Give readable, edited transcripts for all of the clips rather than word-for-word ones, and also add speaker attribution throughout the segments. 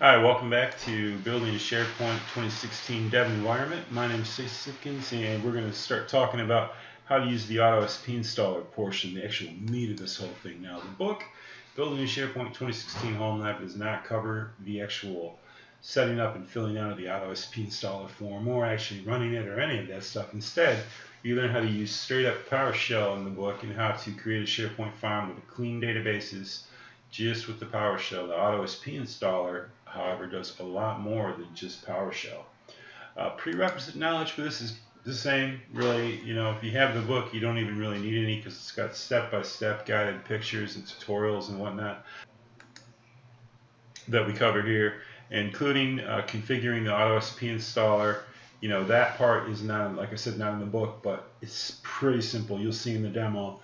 Speaker 1: Hi, welcome back to building a SharePoint 2016 dev environment. My name is Sickins, and we're going to start talking about how to use the AutoSPInstaller portion, the actual meat of this whole thing. Now, the book, Building a SharePoint 2016 Home Lab, does not cover the actual setting up and filling out of the AutoSPInstaller form or actually running it or any of that stuff. Instead, you learn how to use straight up PowerShell in the book and how to create a SharePoint farm with clean databases just with the PowerShell. The AutoSPInstaller, however, does a lot more than just PowerShell. Prerequisite knowledge for this is the same, really. If you have the book, you don't even really need any because it's got step-by-step guided pictures and tutorials and whatnot that we cover here, including configuring the AutoSPInstaller. That part is not, like I said, not in the book, but it's pretty simple. You'll see in the demo.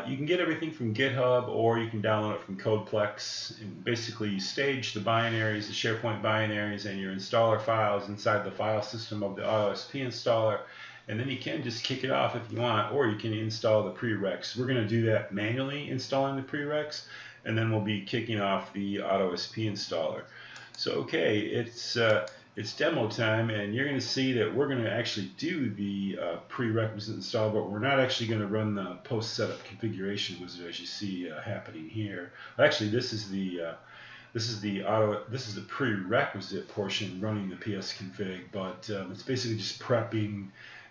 Speaker 1: You can get everything from GitHub, or you can download it from Codeplex. And basically, you stage the binaries, the SharePoint binaries, and your installer files inside the file system of the AutoSPInstaller, and then you can just kick it off if you want, or you can install the Prereqs. We're going to do that manually, installing the Prereqs, and then we'll be kicking off the AutoSPInstaller. So, okay, it's demo time, and you're going to see that we're going to actually do the prerequisite install, but we're not actually going to run the post setup configuration wizard as you see happening here. Actually, this is the prerequisite portion running the ps config, but it's basically just prepping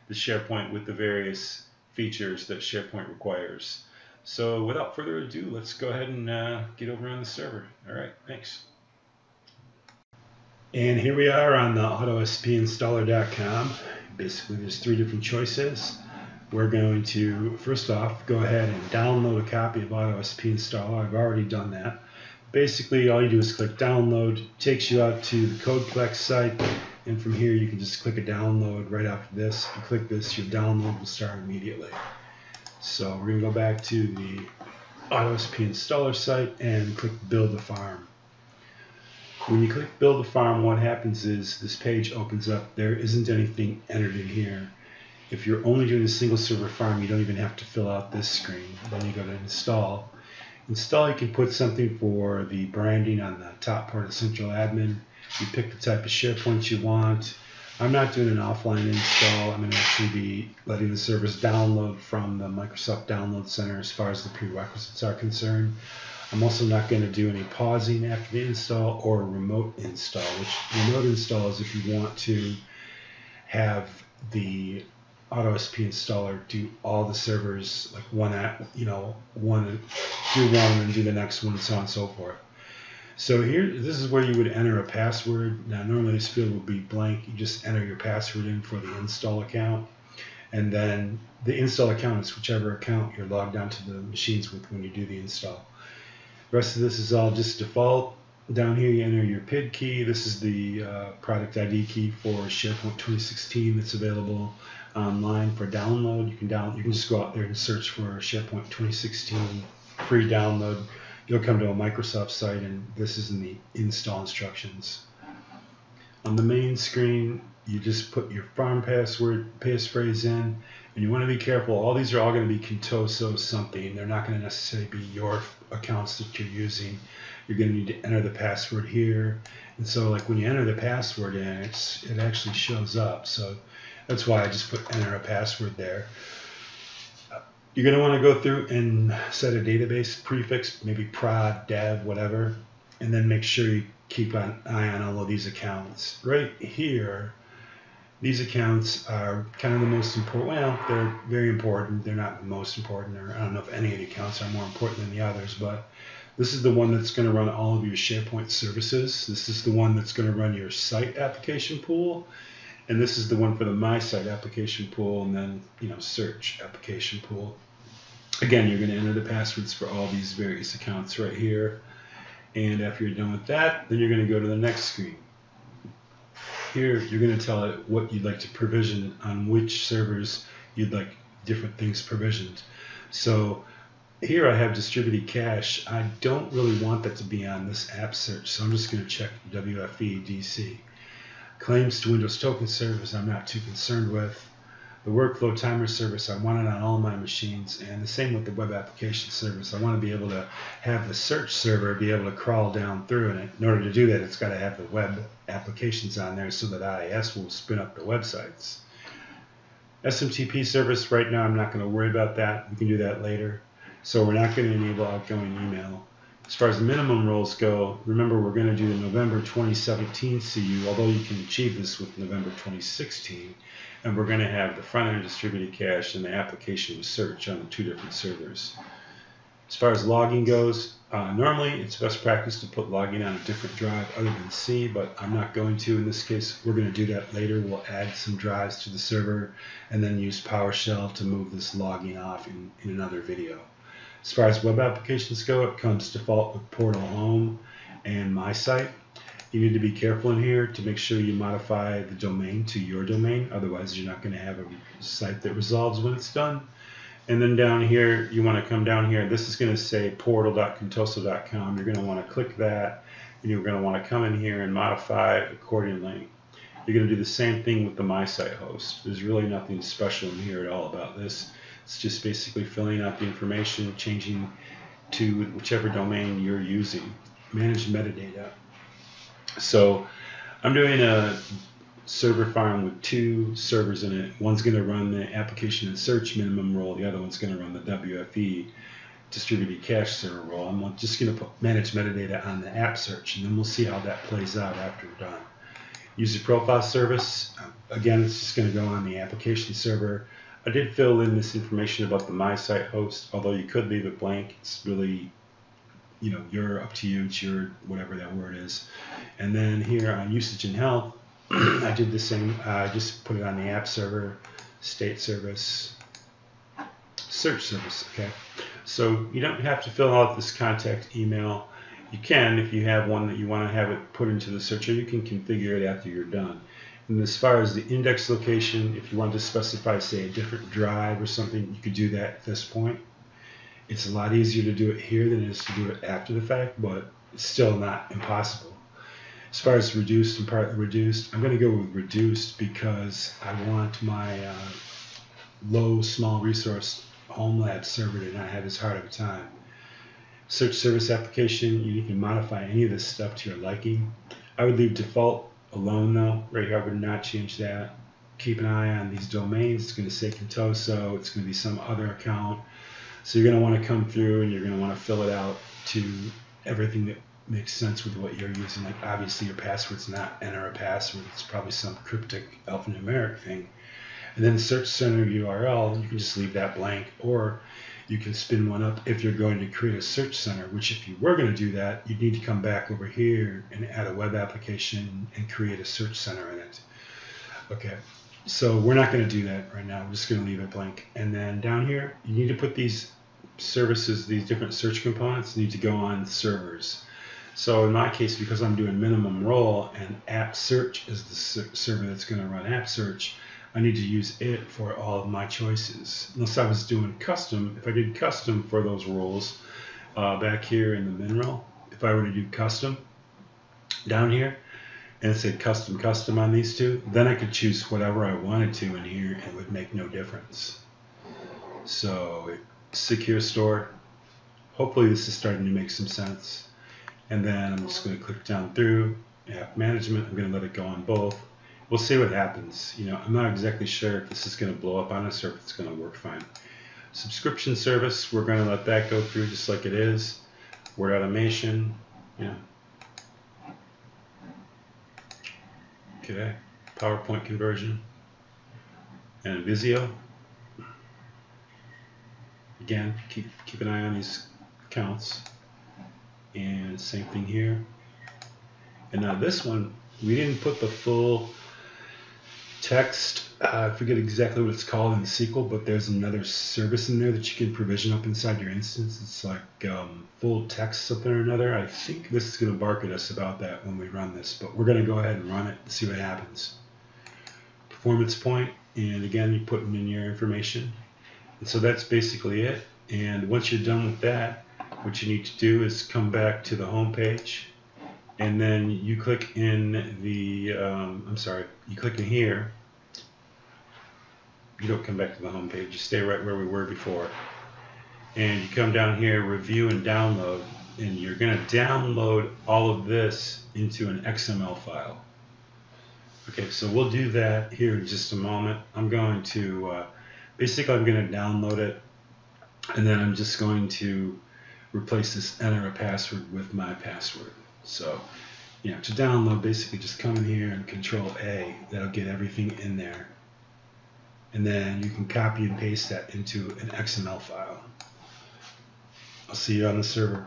Speaker 1: the SharePoint with the various features that SharePoint requires. So without further ado, let's go ahead and get over on the server. All right, thanks. And here we are on the AutoSPInstaller.com. Basically, there's three different choices. We're going to, first off, go ahead and download a copy of AutoSPInstaller. I've already done that. Basically, all you do is click download. It takes you out to the Codeplex site, and from here you can just click a download right after this. If you click this, your download will start immediately. So we're going to go back to the AutoSPInstaller site and click build a farm. When you click build a farm, what happens is this page opens up. There isn't anything entered in here. If you're only doing a single server farm, you don't even have to fill out this screen. Then you go to install. Install, you can put something for the branding on the top part of central admin. You pick the type of SharePoint you want. I'm not doing an offline install. I'm going to actually be letting the servers download from the Microsoft Download Center as far as the prerequisites are concerned. I'm also not going to do any pausing after the install or remote install, which remote install is if you want to have the AutoSPInstaller do all the servers, like one do one and then do the next one, and so on and so forth. So here, this is where you would enter a password. Now, normally this field will be blank. You just enter your password in for the install account, and then the install account is whichever account you're logged onto the machines with when you do the install. The rest of this is all just default. Down here you enter your PID key. This is the product ID key for SharePoint 2016 that's available online for download. You can just go out there and search for SharePoint 2016 free download. You'll come to a Microsoft site, and this is in the install instructions. On the main screen, you just put your farm password, passphrase in, and you want to be careful. All these are all going to be Contoso something. They're not going to necessarily be your accounts that you're using. You're going to need to enter the password here. And so, like when you enter the password in, it actually shows up. So that's why I just put enter a password there. You're going to want to go through and set a database prefix, maybe prod, dev, whatever, and then make sure you keep an eye on all of these accounts. Right here, these accounts are kind of the most important. Well, they're very important. They're not the most important, or I don't know if any of the accounts are more important than the others, but this is the one that's going to run all of your SharePoint services. This is the one that's going to run your site application pool, and this is the one for the My Site application pool, and then search application pool. Again, you're going to enter the passwords for all these various accounts right here, and after you're done with that, then you're going to go to the next screen. Here, you're going to tell it what you'd like to provision, on which servers you'd like different things provisioned. So here I have distributed cache. I don't really want that to be on this app search, so I'm just going to check WFE DC. Claims to Windows token servers I'm not too concerned with. The workflow timer service, I want it on all my machines, and the same with the web application service. I want to be able to have the search server be able to crawl down through, and in order to do that, it's got to have the web applications on there so that IIS will spin up the websites. SMTP service, right now I'm not going to worry about that. We can do that later. So we're not going to enable outgoing email. As far as minimum roles go, remember we're going to do the November 2017 CU, although you can achieve this with November 2016. And we're going to have the front-end distributed cache and the application with search on the 2 different servers. As far as logging goes, normally it's best practice to put logging on a different drive other than C, but I'm not going to in this case. We're going to do that later. We'll add some drives to the server and then use PowerShell to move this logging off in another video. As far as web applications go, it comes default with Portal Home and My Site. You need to be careful in here to make sure you modify the domain to your domain, otherwise you're not going to have a site that resolves when it's done. And then down here, you want to come down here. This is going to say portal.contoso.com. You're going to want to click that, and you're going to want to come in here and modify accordingly. You're going to do the same thing with the My Site host. There's really nothing special in here at all about this. It's just basically filling out the information, changing to whichever domain you're using. Manage metadata. So I'm doing a server farm with 2 servers in it. One's going to run the application and search minimum role. The other one's going to run the WFE distributed cache server role. I'm just going to put manage metadata on the app search, and then we'll see how that plays out after we're done. User profile service, again, it's just going to go on the application server. I did fill in this information about the My Site host, although you could leave it blank. It's really, you know, you're up to you. It's your whatever that word is. And then here on usage and health, I did the same. I just put it on the app server, state service, search service. Okay, so you don't have to fill out this contact email. You can, if you have one that you want to have it put into the searcher, you can configure it after you're done. And as far as the index location, if you want to specify, say, a different drive or something, you could do that at this point. It's a lot easier to do it here than it is to do it after the fact, but it's still not impossible. As far as reduced and partly reduced, I'm going to go with reduced because I want my low, small resource home lab server to not have as hard of a time. Search service application, you can modify any of this stuff to your liking. I would leave default alone though. Right here, I would not change that. Keep an eye on these domains. It's going to say Contoso. It's going to be some other account. So you're going to want to come through and you're going to want to fill it out to everything that makes sense with what you're using. Like obviously your password's not enter a password. It's probably some cryptic alphanumeric thing. And then the search center URL, you can just leave that blank, or you can spin one up if you're going to create a search center, which if you were going to do that, you'd need to come back over here and add a web application and create a search center in it. Okay, so we're not going to do that right now. We're just going to leave it blank. And then down here, you need to put these services, these different search components need to go on servers. So in my case, because I'm doing minimum role and app search is the server that's going to run app search, I need to use it for all of my choices. Unless I was doing custom, if I did custom for those roles back here in the min role, if I were to do custom down here and it said custom on these 2, then I could choose whatever I wanted to in here and it would make no difference. So secure store, hopefully this is starting to make some sense. And then I'm just going to click down through app management. I'm going to let it go on both. We'll see what happens. You know, I'm not exactly sure if this is going to blow up on us or if it's going to work fine. Subscription service, we're going to let that go through just like it is. Word automation, yeah. Okay, PowerPoint conversion. And Visio. Again, keep an eye on these accounts. And same thing here. And now this one, we didn't put the full text. I forget exactly what it's called in SQL, but there's another service in there that you can provision up inside your instance. It's like full text something or another. I think this is going to bark at us about that when we run this, but we're going to go ahead and run it and see what happens. Performance point, and again, you put in your information. And so that's basically it. And once you're done with that, what you need to do is come back to the home page, and then you click in the, you click in here, you don't come back to the home page. You stay right where we were before. And you come down here, review and download, and you're going to download all of this into an XML file. Okay, so we'll do that here in just a moment. I'm going to, basically I'm going to download it, and then I'm just going to replace this enter a password with my password. So, you know, to download, basically just come in here and Control A. That'll get everything in there. And then you can copy and paste that into an XML file. I'll see you on the server.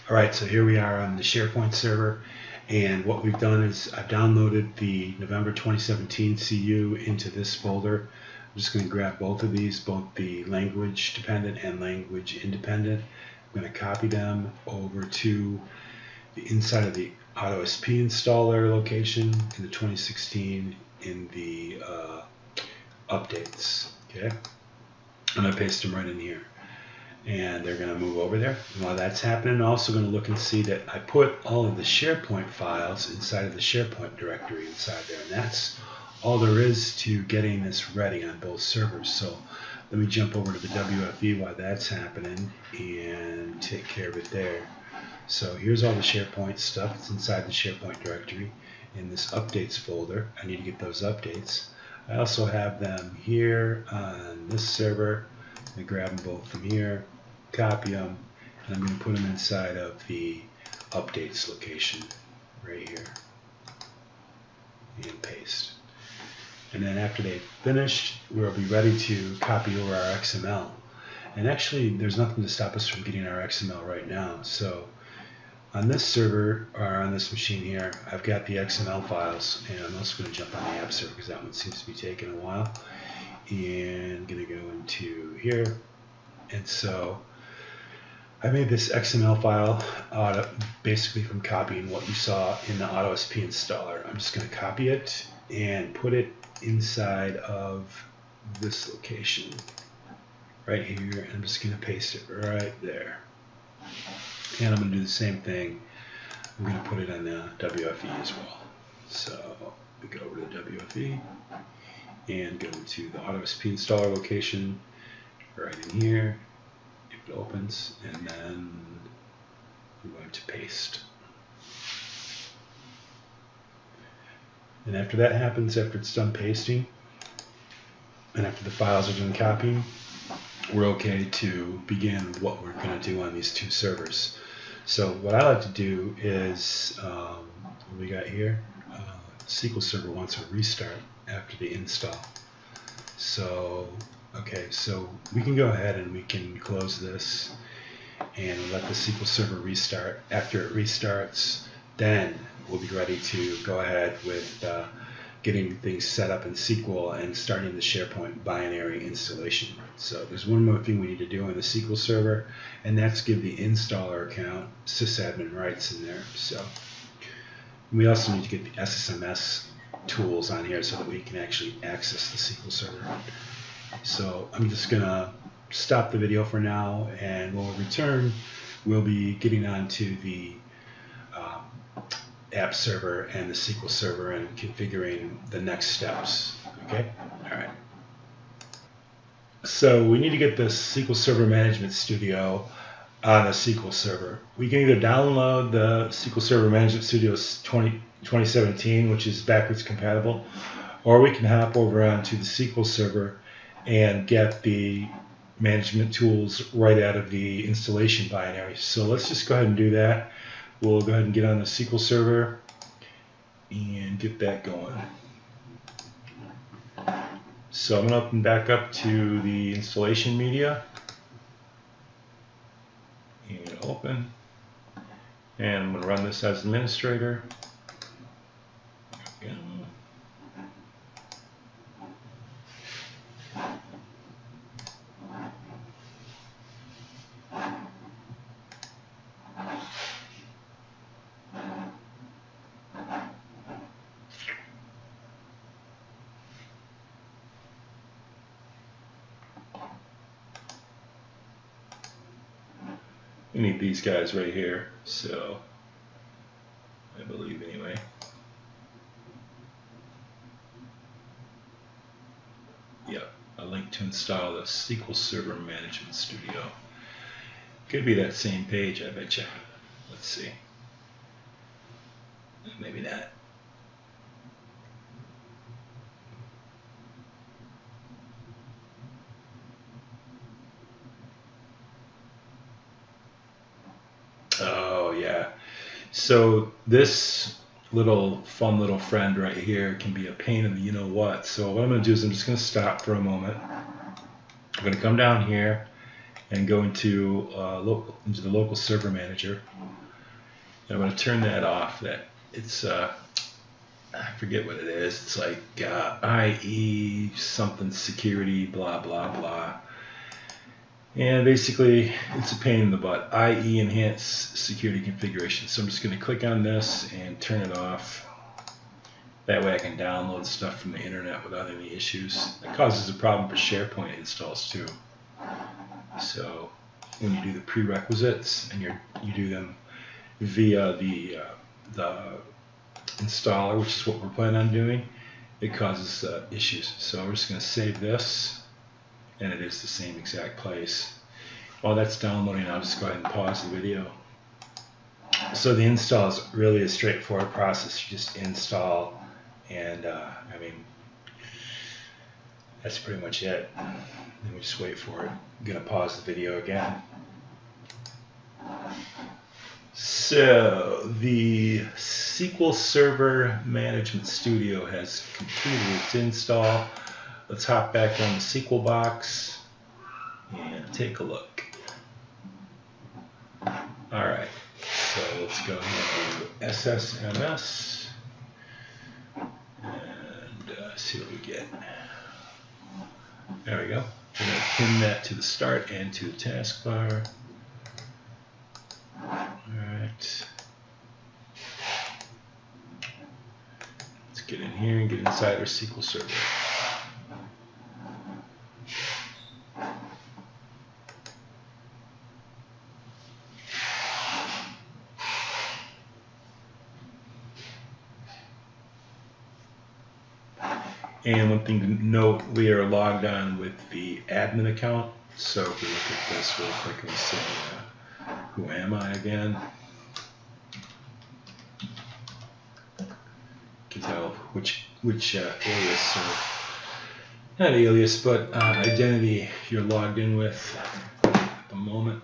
Speaker 1: Alright, so here we are on the SharePoint server, and what we've done is I've downloaded the November 2017 CU into this folder. I'm just going to grab both of these, both the language dependent and language independent. I'm going to copy them over to the inside of the AutoSPInstaller location in the 2016 in the updates. Okay. I'm going to paste them right in here, and they're going to move over there. And while that's happening, I'm also going to look and see that I put all of the SharePoint files inside of the SharePoint directory inside there, and that's all there is to getting this ready on both servers. So let me jump over to the WFE while that's happening and take care of it there. So here's all the SharePoint stuff that's inside the SharePoint directory in this updates folder. I need to get those updates. I also have them here on this server. I'm going to grab them both from here, copy them, and I'm going to put them inside of the updates location right here, and paste. And then after they've finished, we'll be ready to copy over our XML. And actually, there's nothing to stop us from getting our XML right now. So on this server, or on this machine here, I've got the XML files, and I'm also going to jump on the app server because that one seems to be taking a while. And I'm going to go into here, and so I made this XML file basically from copying what you saw in the AutoSPInstaller. I'm just going to copy it and put it inside of this location right here, and I'm just going to paste it right there. And I'm going to do the same thing. I'm going to put it on the WFE as well. So we go over to the WFE and go to the AutoSPInstaller location right in here. If it opens, and then I'm going to paste. And after that happens, after it's done pasting, and after the files are done copying, we're okay to begin what we're going to do on these two servers. So what I like to do is, what we got here, SQL Server wants a restart after the install. So, okay, so we can go ahead and we can close this and let the SQL Server restart. After it restarts, then we'll be ready to go ahead with getting things set up in SQL and starting the SharePoint binary installation. So there's one more thing we need to do on the SQL Server, and that's give the installer account sysadmin rights in there. So we also need to get the SSMS tools on here so that we can actually access the SQL Server. So I'm just going to stop the video for now, and when we return, we'll be getting onto the app server and the SQL Server and configuring the next steps. Okay? All right. So we need to get the SQL Server Management Studio on the SQL Server. We can either download the SQL Server Management Studio 2017, which is backwards compatible, or we can hop over onto the SQL Server and get the management tools right out of the installation binary. So let's just go ahead and do that. We'll go ahead and get on the SQL Server and get that going. So I'm going to open back up to the installation media and open, and I'm going to run this as administrator. There we go. We need these guys right here, so I believe anyway.
Speaker 2: a link to install the SQL Server Management Studio. Could be that same page, I bet you. Let's see. Maybe not. Oh yeah. So this fun little friend right here can be a pain in the you know what. So what I'm going to do is I'm just going to stop for a moment. I'm going to come down here and go into the local server manager. And I'm going to turn that off. It's I forget what it is. It's like IE something security blah blah blah. And basically, it's a pain in the butt. IE Enhanced Security Configuration. So I'm just going to click on this and turn it off. That way I can download stuff from the internet without any issues. It causes a problem for SharePoint installs too. So when you do the prerequisites and you do them via the installer, which is what we're planning on doing, it causes issues. So we're just going to save this. And it is the same exact place. While that's downloading, I'll just go ahead and pause the video. So the install is really a straightforward process. You just install, and I mean, that's pretty much it. Then we just wait for it. I'm gonna pause the video again. So the SQL Server Management Studio has completed its install. Let's hop back on the SQL box and take a look. Alright, so let's go ahead and do SSMS and see what we get. There we go. We're going to pin that to the start and to the taskbar. Alright. Let's get in here and get inside our SQL Server. And one thing to note, we are logged on with the admin account. So if we look at this real quick and we say, who am I again? You can tell which alias, or not alias, but identity you're logged in with at the moment.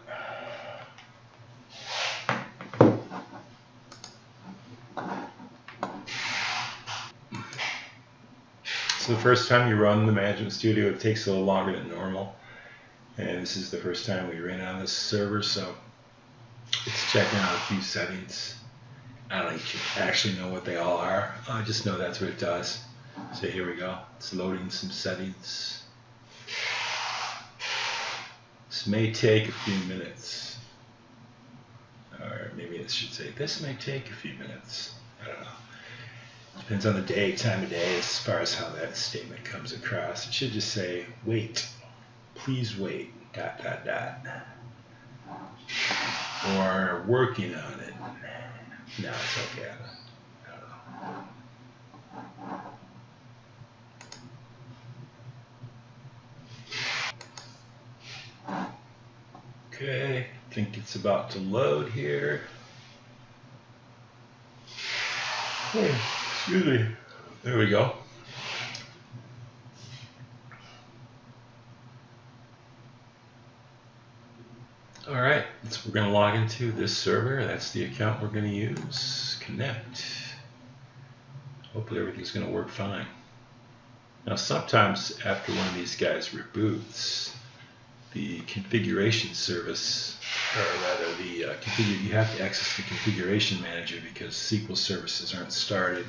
Speaker 2: So the first time you run the Management Studio, it takes a little longer than normal. And this is the first time we ran on this server, so it's checking out a few settings. I don't actually know what they all are. I just know that's what it does. So here we go. It's loading some settings. This may take a few minutes. Or maybe it should say, this may take a few minutes. I don't know. Depends on the day, time of day, as far as how that statement comes across. It should just say, wait, please wait, ... Or working on it. No, it's okay. I don't know. Okay, I think it's about to load here. Hey, excuse me. There we go. All right, so we're going to log into this server. That's the account we're going to use. Connect. Hopefully everything's going to work fine. Now sometimes after one of these guys reboots, the configuration service, or rather the you have to access the configuration manager because SQL services aren't started,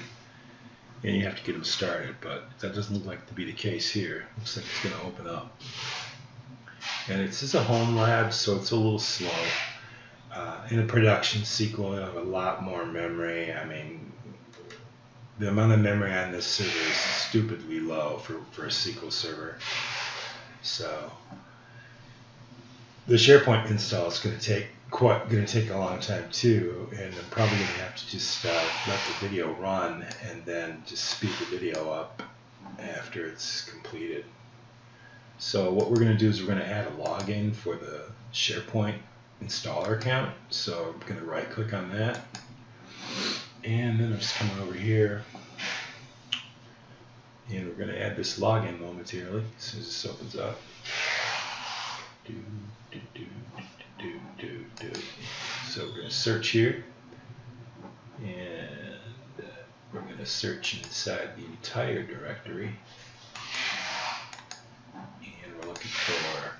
Speaker 2: and you have to get them started. But that doesn't look like to be the case here. Looks like it's going to open up. And this is a home lab, so it's a little slow. In a production SQL, you have a lot more memory. I mean, the amount of memory on this server is stupidly low for a SQL server. So the SharePoint install is going to take a long time too, and I'm probably going to have to just let the video run and then just speed the video up after it's completed. So what we're going to do is we're going to add a login for the SharePoint installer account. So I'm going to right click on that, and then I'm just coming over here, and we're going to add this login momentarily as soon as this opens up. So we're going to search here, and we're going to search inside the entire directory, and we're looking for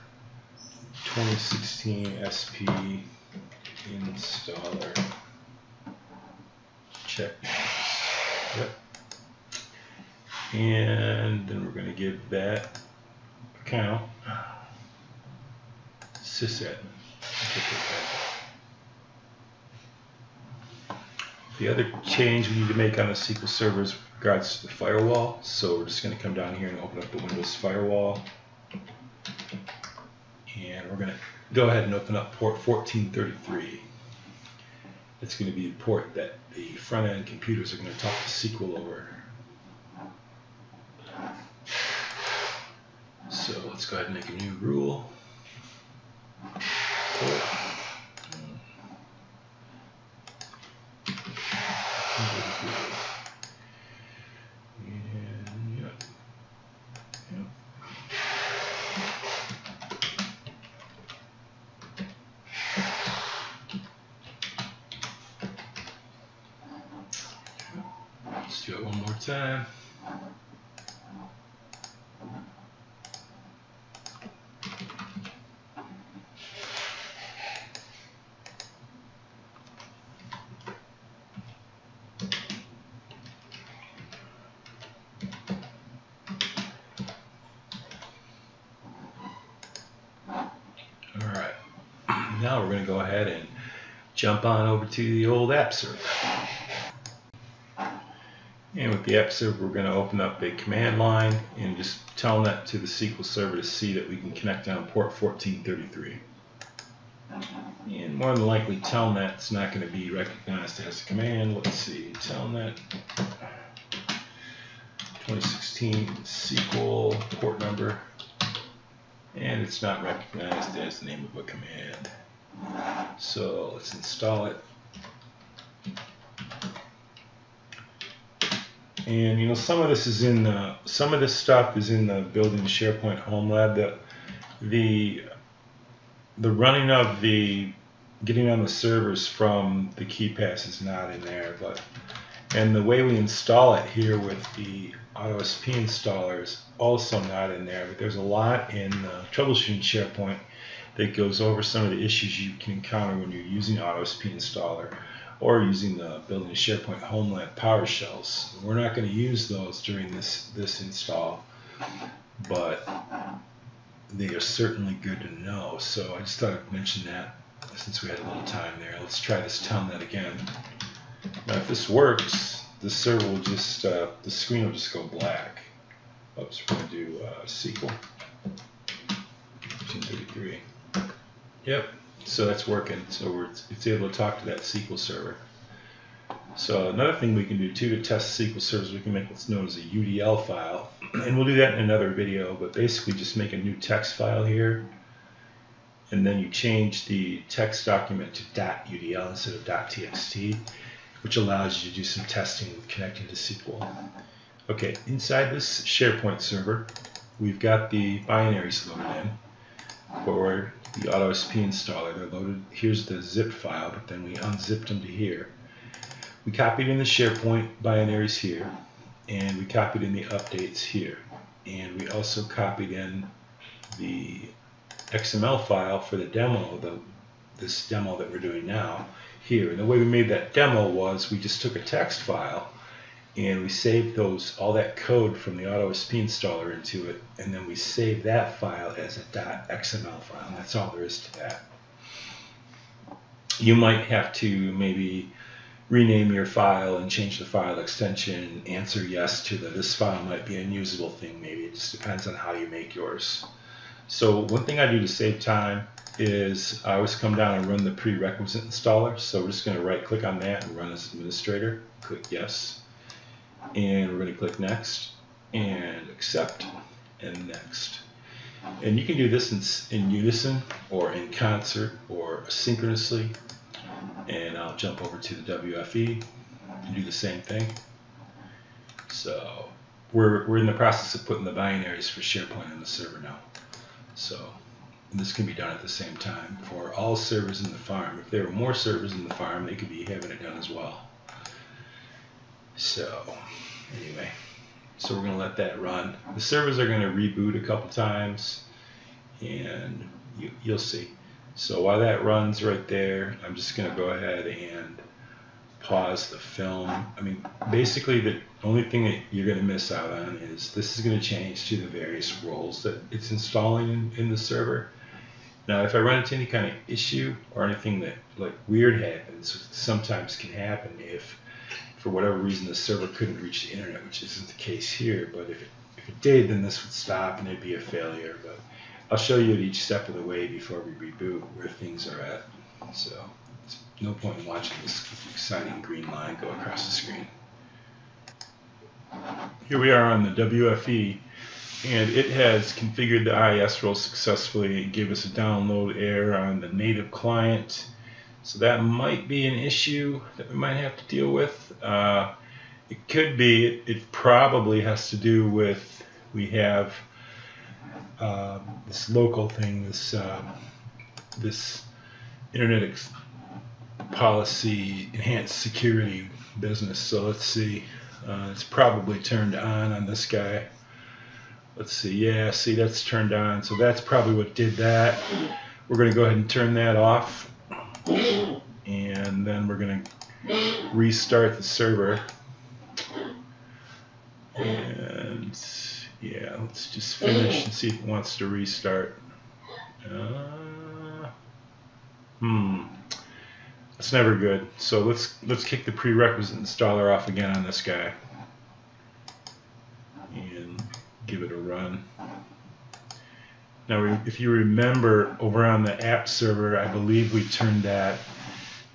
Speaker 2: 2016 Espy Installer. Check. Yep. And then we're going to give that account sysadmin. The other change we need to make on the SQL Server is with regards to the firewall. So we're just going to come down here and open up the Windows firewall. And we're going to go ahead and open up port 1433. It's going to be the port that the front-end computers are going to talk to SQL over. So let's go ahead and make a new rule. Let's do it one more time. Alright, now we're going to go ahead and jump on over to the old app server. And with the app server, we're going to open up a command line and just tell that to the SQL Server to see that we can connect on port 1433. And more than likely, telnet's not going to be recognized as a command. Let's see, telnet 2016 SQL port number, and it's not recognized as the name of a command. So let's install it. And you know, some of this stuff is in the building SharePoint Home Lab. The running of the getting on the servers from the KeyPass is not in there, and the way we install it here with the AutoSPInstaller is also not in there. But there's a lot in Troubleshooting SharePoint that goes over some of the issues you can encounter when you're using AutoSPInstaller or using the building a SharePoint Home Lab PowerShells. We're not going to use those during this install, but they are certainly good to know. So I just thought I'd mention that since we had a little time there. Let's try this telnet again. Now if this works, the server will just, the screen will just go black. Oops, we're going to do SQL 1433. Yep. So that's working. So it's able to talk to that SQL server. So another thing we can do too to test SQL servers, we can make what's known as a UDL file, and we'll do that in another video. But basically, just make a new text file here, and then you change the text document to .udl instead of .txt, which allows you to do some testing connecting to SQL. Okay, inside this SharePoint server, we've got the binaries loaded in for the AutoSPInstaller. They're loaded. Here's the zip file, but then we unzipped them to here. We copied in the SharePoint binaries here, and we copied in the updates here, and we also copied in the XML file for the demo, this demo that we're doing now here. And the way we made that demo was we just took a text file and we saved all that code from the AutoSPInstaller into it, and then we saved that file as a .xml file, and that's all there is to that. You might have to maybe rename your file and change the file extension, answer yes to this file might be an unusable thing, maybe. It just depends on how you make yours. So one thing I do to save time is I always come down and run the Prerequisite Installer. So we're just going to right click on that and run as administrator. Click yes. And we're going to click next and accept and next. And you can do this in unison or in concert or asynchronously. And I'll jump over to the WFE and do the same thing. So we're in the process of putting the binaries for SharePoint on the server now. So this can be done at the same time for all servers in the farm. If there were more servers in the farm, they could be having it done as well. So anyway, so we're going to let that run. The servers are going to reboot a couple times, and you'll see. So while that runs right there, I'm just going to go ahead and pause the film. I mean, basically the only thing that you're going to miss out on is this is going to change to the various roles that it's installing in the server. Now, if I run into any kind of issue or anything that like weird happens, sometimes can happen if for whatever reason the server couldn't reach the internet, which isn't the case here, but if it did, then this would stop and it'd be a failure. But I'll show you at each step of the way before we reboot where things are at. So there's no point in watching this exciting green line go across the screen. Here we are on the WFE, and it has configured the IIS role successfully. It gave us a download error on the native client. So that might be an issue that we might have to deal with. It could be, it probably has to do with, we have this local thing, this internet policy enhanced security business. So let's see, it's probably turned on this guy. Let's see, yeah, see that's turned on. So that's probably what did that. We're going to go ahead and turn that off. And then we're going to restart the server. And yeah, let's just finish and see if it wants to restart. That's never good. So let's kick the prerequisite installer off again on this guy and give it a run. Now, if you remember, over on the app server, I believe we turned that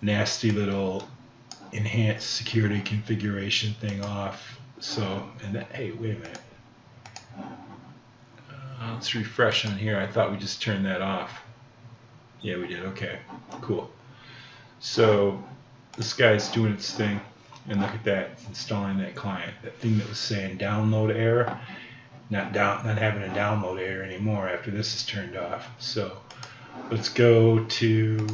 Speaker 2: nasty little enhanced security configuration thing off. So, and that, hey, wait a minute. Let's refresh on here. I thought we just turned that off. Yeah, we did. Okay, cool. So this guy's doing its thing, and look at that, it's installing that client. That thing that was saying download error. Not having a download error anymore after this is turned off. So let's go to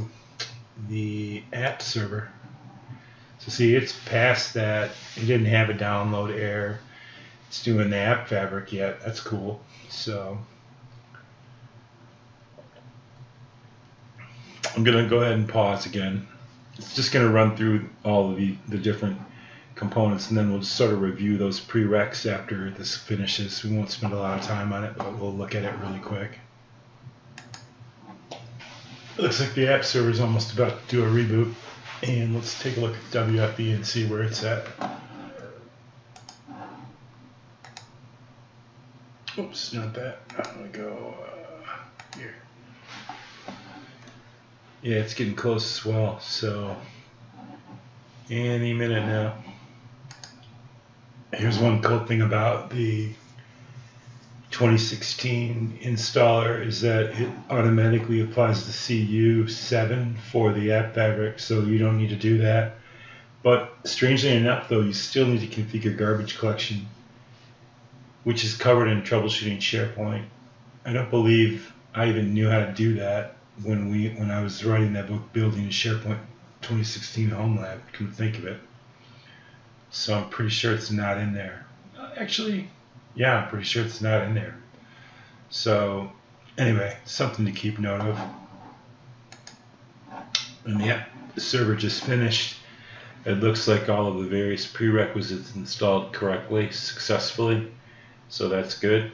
Speaker 2: the app server. So see, it's past that. It didn't have a download error. It's doing the app fabric yet. That's cool. So I'm going to go ahead and pause again. It's just going to run through all of the different components, and then we'll just sort of review those prereqs after this finishes. We won't spend a lot of time on it, but we'll look at it really quick. It looks like the app server is almost about to do a reboot, and let's take a look at WFE and see where it's at. Oops, not that. I'm going to go here. Yeah, it's getting close as well, so any minute now. Here's one cool thing about the 2016 installer is that it automatically applies the CU7 for the app fabric, so you don't need to do that. But strangely enough, though, you still need to configure garbage collection, which is covered in Troubleshooting SharePoint. I don't believe I even knew how to do that when I was writing that book, Building a SharePoint 2016 Home Lab. Couldn't think of it. So I'm pretty sure it's not in there. Actually, yeah, I'm pretty sure it's not in there. So anyway, something to keep note of. And yeah, the server just finished. It looks like all of the various prerequisites installed correctly, successfully. So that's good.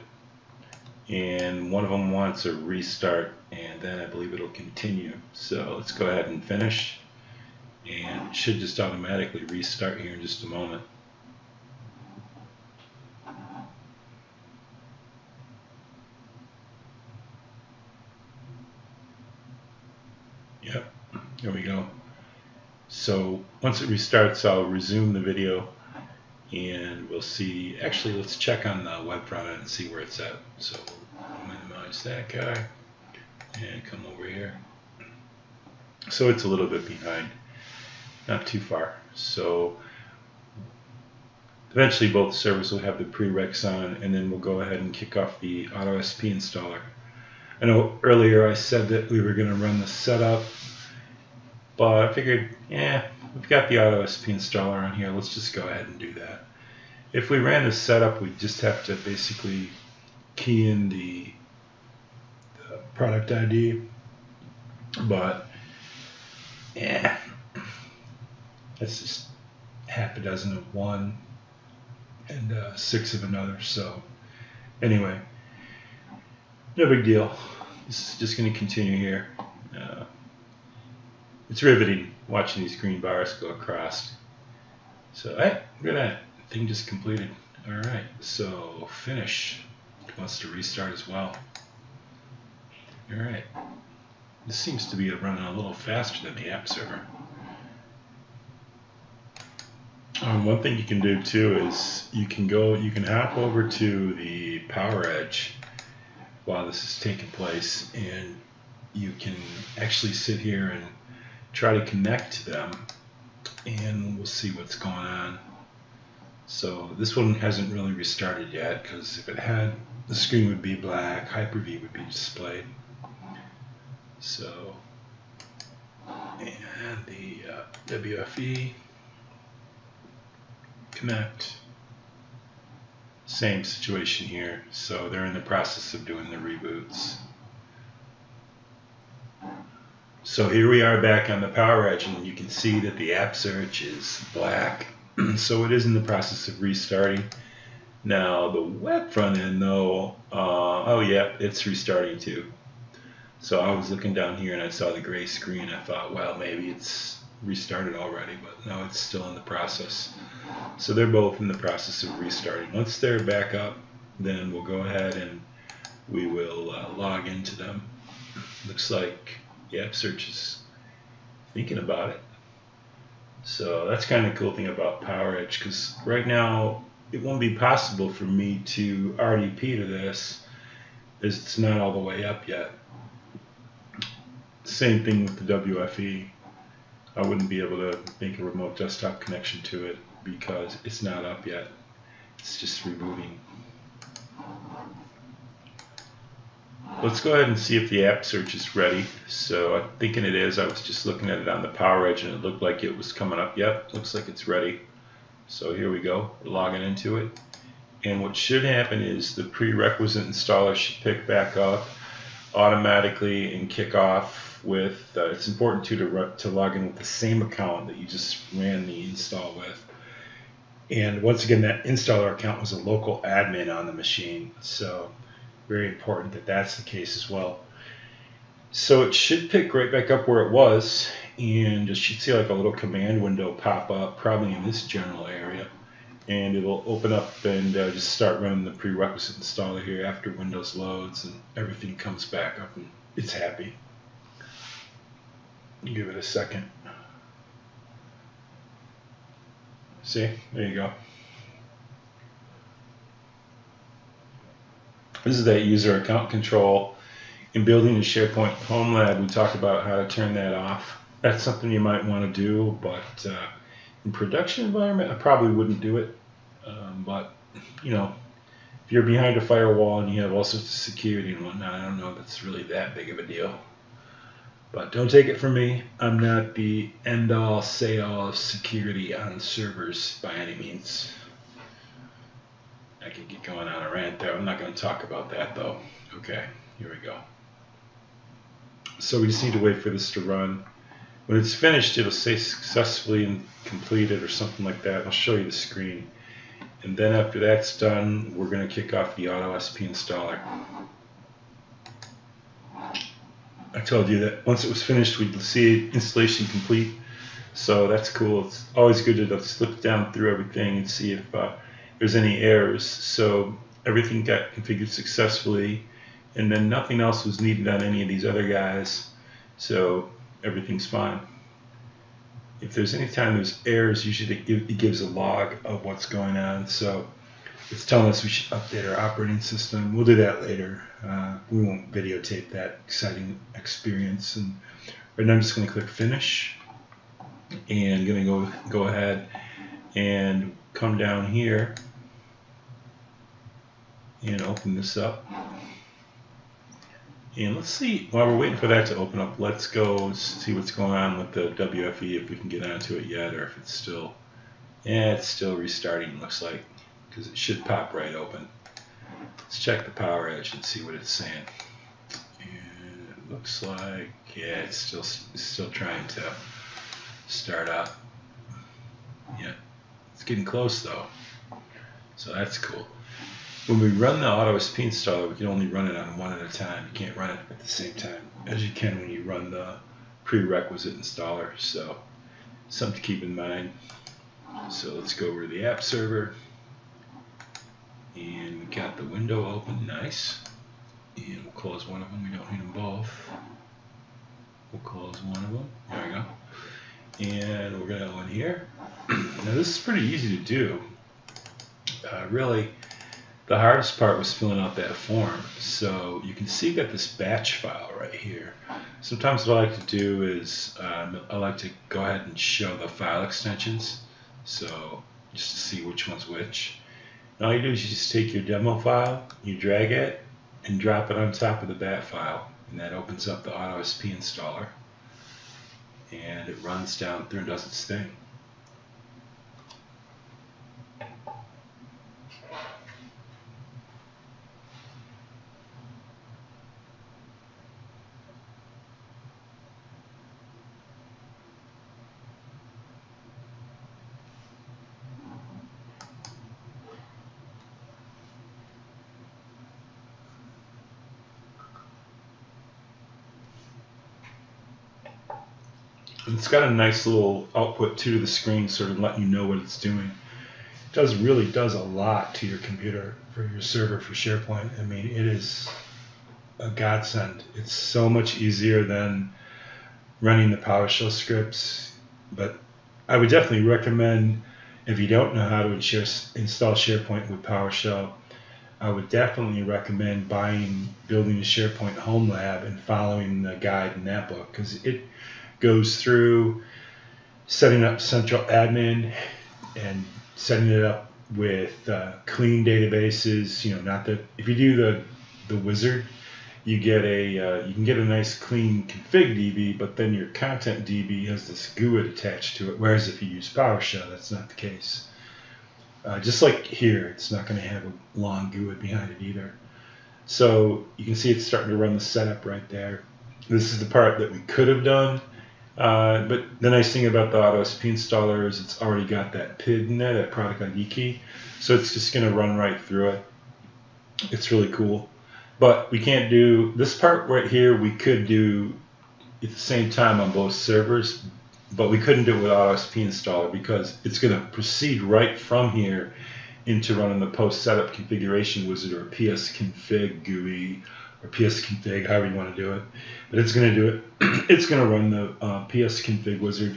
Speaker 2: And one of them wants a restart, and then I believe it'll continue. So let's go ahead and finish. And it should just automatically restart here in just a moment. Yep, there we go. So once it restarts, I'll resume the video and we'll see. Actually, let's check on the web front end and see where it's at. So we'll minimize minimize that guy and come over here. So it's a little bit behind, not too far. So eventually both servers will have the prereqs on, and then we'll go ahead and kick off the AutoSPInstaller. I know earlier I said that we were going to run the setup, but I figured, yeah, we've got the AutoSPInstaller on here. Let's just go ahead and do that. If we ran the setup, we'd just have to basically key in the product ID, but yeah, that's just half a dozen of one and 6 of another. So anyway, no big deal. This is just going to continue here. It's riveting watching these green bars go across. So hey, look at that thing just completed. All right, so finish. It wants to restart as well. All right, this seems to be running a little faster than the app server. One thing you can do too is you can hop over to the PowerEdge while this is taking place, and you can actually sit here and try to connect to them, and we'll see what's going on. So this one hasn't really restarted yet, because if it had, the screen would be black, Hyper-V would be displayed. So, and the WFE connect, same situation here. So they're in the process of doing the reboots. So here we are back on the PowerEdge, and you can see that the app search is black. So it is in the process of restarting. Now the web front end though, oh yeah, it's restarting too. So I was looking down here and I saw the gray screen. I thought, well, maybe it's restarted already, but no, it's still in the process. So they're both in the process of restarting. Once they're back up, then we'll go ahead and we will log into them. Looks like the app search is thinking about it. So that's kind of the cool thing about PowerEdge, because right now it won't be possible for me to RDP to this, as it's not all the way up yet. Same thing with the WFE. I wouldn't be able to make a remote desktop connection to it because it's not up yet. It's just rebooting. Let's go ahead and see if the app search is ready. So I'm thinking it is. I was just looking at it on the PowerEdge and it looked like it was coming up. Yep, looks like it's ready. So here we go, we're logging into it. And what should happen is the Prerequisite Installer should pick back up automatically and kick off with, it's important to log in with the same account that you just ran the install with. And once again, that installer account was a local admin on the machine. So very important that that's the case as well. So it should pick right back up where it was, and you should see like a little command window pop up, probably in this general area, and it'll open up and just start running the Prerequisite Installer here after Windows loads and everything comes back up and it's happy. Give it a second. See, there you go. This is that user account control. In building the SharePoint Home Lab, we talk about how to turn that off. That's something you might want to do, but in production environment, I probably wouldn't do it. But, you know, if you're behind a firewall and you have all sorts of security and whatnot, I don't know if that's really that big of a deal. But don't take it from me. I'm not the end-all, say-all of security on servers by any means. I can get going on a rant there. I'm not going to talk about that, though. Okay, here we go. So we just need to wait for this to run. When it's finished, it'll say successfully completed or something like that. I'll show you the screen. And then after that's done, we're going to kick off the AutoSPInstaller. I told you that once it was finished, we'd see installation complete. So that's cool. It's always good to slip down through everything and see if there's any errors. So everything got configured successfully, and then nothing else was needed on any of these other guys. So everything's fine. If there's any time there's errors, usually it gives a log of what's going on. So it's telling us we should update our operating system. We'll do that later. We won't videotape that exciting experience. And right now I'm just going to click Finish, and going to go ahead and come down here and open this up. And let's see, while we're waiting for that to open up, let's go see what's going on with the WFE, if we can get onto it yet, or if it's still, yeah, it's still restarting, looks like, because it should pop right open. Let's check the power edge and see what it's saying. And it looks like, yeah, it's still trying to start up. Yeah, it's getting close though, so that's cool. When we run the AutoSPInstaller, we can only run it on one at a time. You can't run it at the same time as you can when you run the Prerequisite Installer. So something to keep in mind. So let's go over to the app server. And we got the window open. Nice. And we'll close one of them. We don't need them both. We'll close one of them. There we go. And we're going to go in here. Now this is pretty easy to do. Really, the hardest part was filling out that form. So you can see you got this batch file right here. Sometimes what I like to do is I like to go ahead and show the file extensions, so just to see which one's which. And all you do is you just take your demo file, you drag it, and drop it on top of the bat file, and that opens up the AutoSPInstaller, and it runs down through and does its thing. It's got a nice little output to the screen, sort of letting you know what it's doing. It really does a lot to your computer for your server for SharePoint. I mean, it is a godsend. It's so much easier than running the PowerShell scripts. But I would definitely recommend, if you don't know how to install SharePoint with PowerShell, I would definitely recommend building a SharePoint Home Lab and following the guide in that book, because it goes through setting up central admin and setting it up with clean databases. You know, not that if you do the wizard, you get you can get a nice clean config DB, but then your content DB has this GUID attached to it. Whereas if you use PowerShell, that's not the case. Just like here, it's not going to have a long GUID behind it either. So you can see it's starting to run the setup right there. This is the part that we could have done. But the nice thing about the AutoSPInstaller is it's already got that PID in there, that product ID key. So it's just going to run right through it. It's really cool. But we can't do this part right here. We could do at the same time on both servers, but we couldn't do it with AutoSPInstaller because it's going to proceed right from here into running the post setup configuration wizard, or psconfig GUI, or psconfig, however you want to do it. But it's going to do it. It's going to run the psconfig wizard,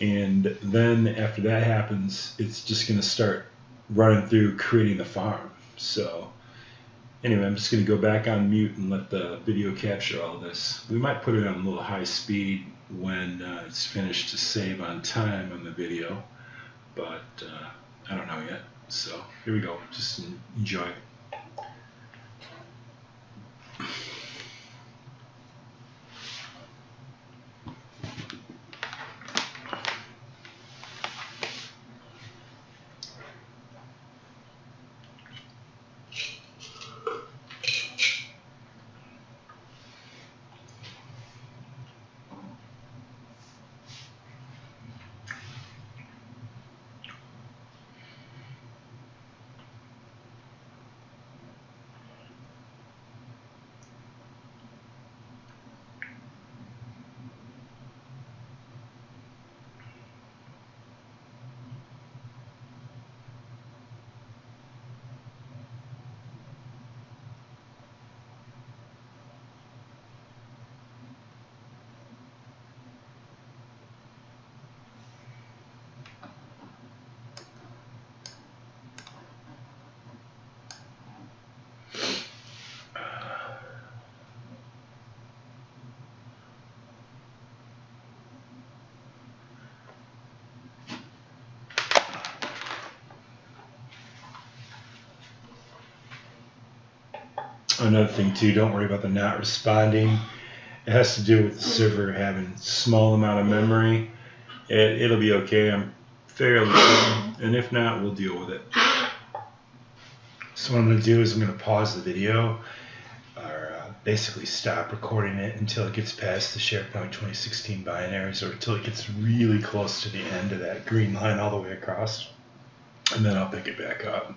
Speaker 2: and then after that happens, it's just going to start running through creating the farm. So anyway, I'm just going to go back on mute and let the video capture all this. We might put it on a little high speed when it's finished to save on time on the video, but I don't know yet. So here we go. Just enjoy. Another thing too, don't worry about the not responding. It has to do with the server having small amount of memory. It'll be okay. I'm fairly certain, and if not, we'll deal with it. So what I'm going to do is I'm going to pause the video, or basically stop recording it until it gets past the SharePoint 2016 binaries, or until it gets really close to the end of that green line all the way across, and then I'll pick it back up.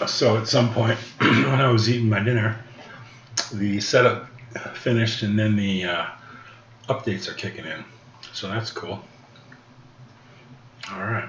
Speaker 2: So at some point when I was eating my dinner, the setup finished and then the updates are kicking in. So that's cool. All right.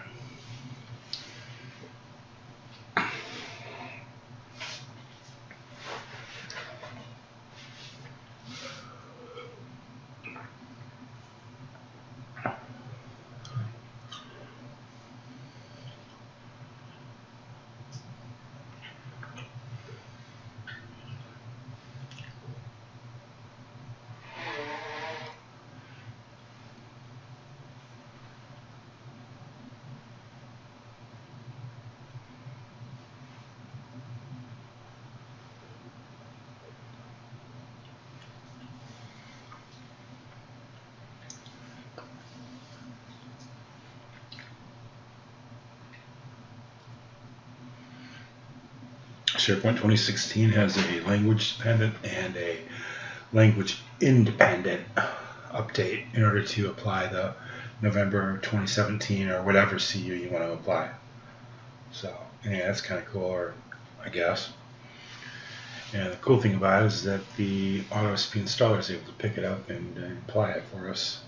Speaker 2: SharePoint 2016 has a language dependent and a language independent update in order to apply the November 2017 or whatever CU you want to apply. So yeah, that's kind of cool, or I guess. And the cool thing about it is that the AutoSPInstaller is able to pick it up and apply it for us.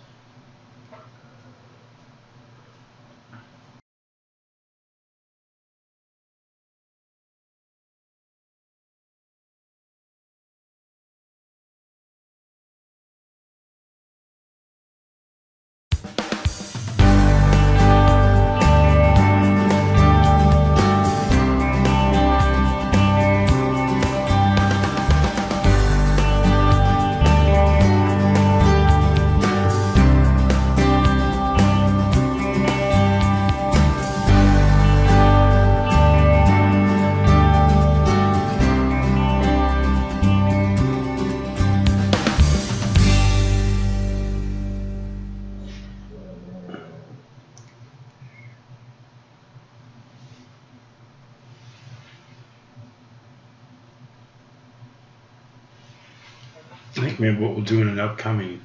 Speaker 2: I think maybe what we'll do in an upcoming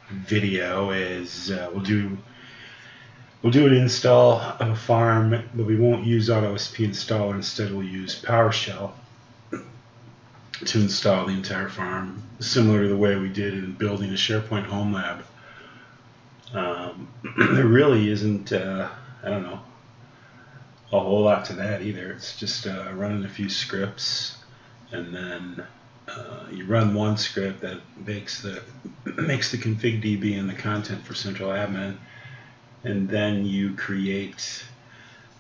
Speaker 2: video is we'll do an install of a farm, but we won't use AutoSPInstaller. Instead, we'll use PowerShell to install the entire farm, similar to the way we did in building a SharePoint home lab. There really isn't, I don't know, a whole lot to that either. It's just running a few scripts, and then you run one script that makes the config DB and the content for central admin, and then you create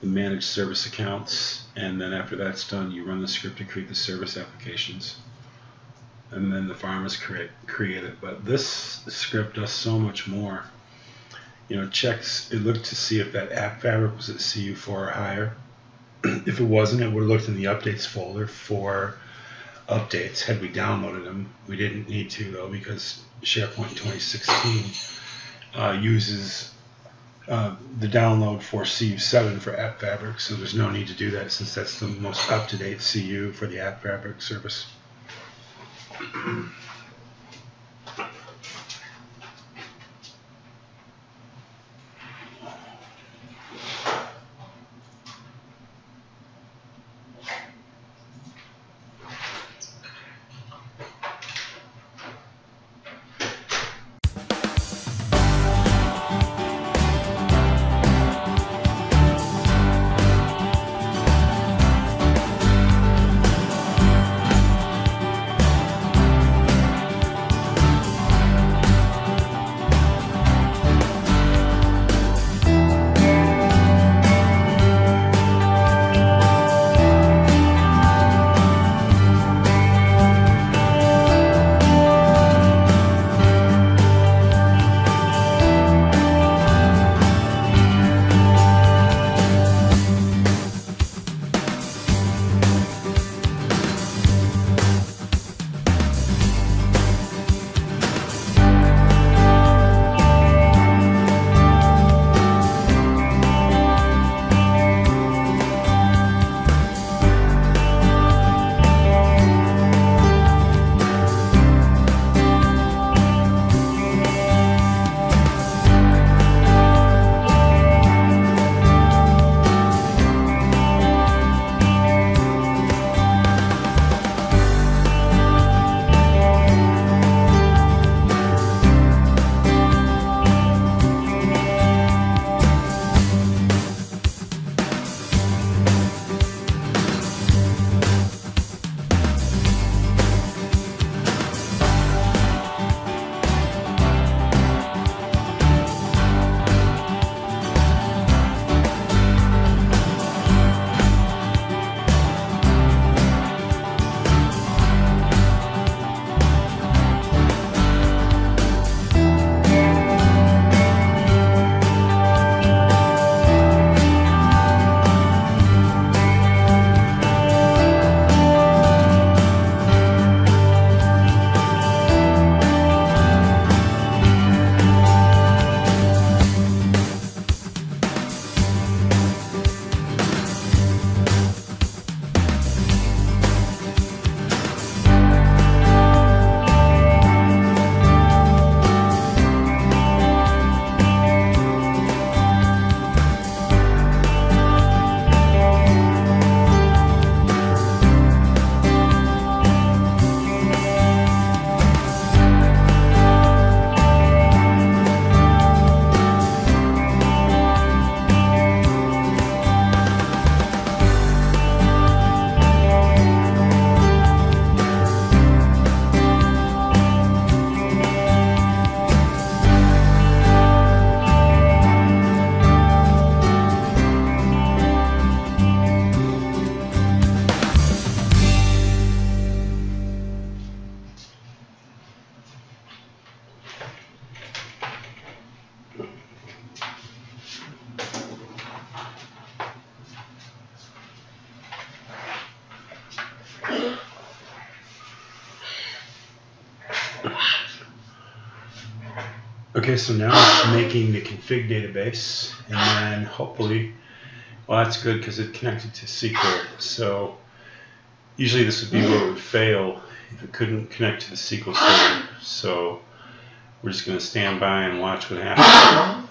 Speaker 2: the managed service accounts, and then after that's done, you run the script to create the service applications, and then the farm is created. But this script does so much more. You know, it looked to see if that app fabric was at CU4 or higher. If it wasn't, it would have looked in the updates folder for updates had we downloaded them. We didn't need to, though, because SharePoint 2016 uses the download for CU7 for App Fabric, so there's no need to do that since that's the most up-to-date CU for the App Fabric service.
Speaker 1: Okay, so now it's making the config database, and then hopefully, well, that's good because it connected to SQL. So usually this would be where it would fail if it couldn't connect to the SQL server. So we're just going to stand by and watch what happens.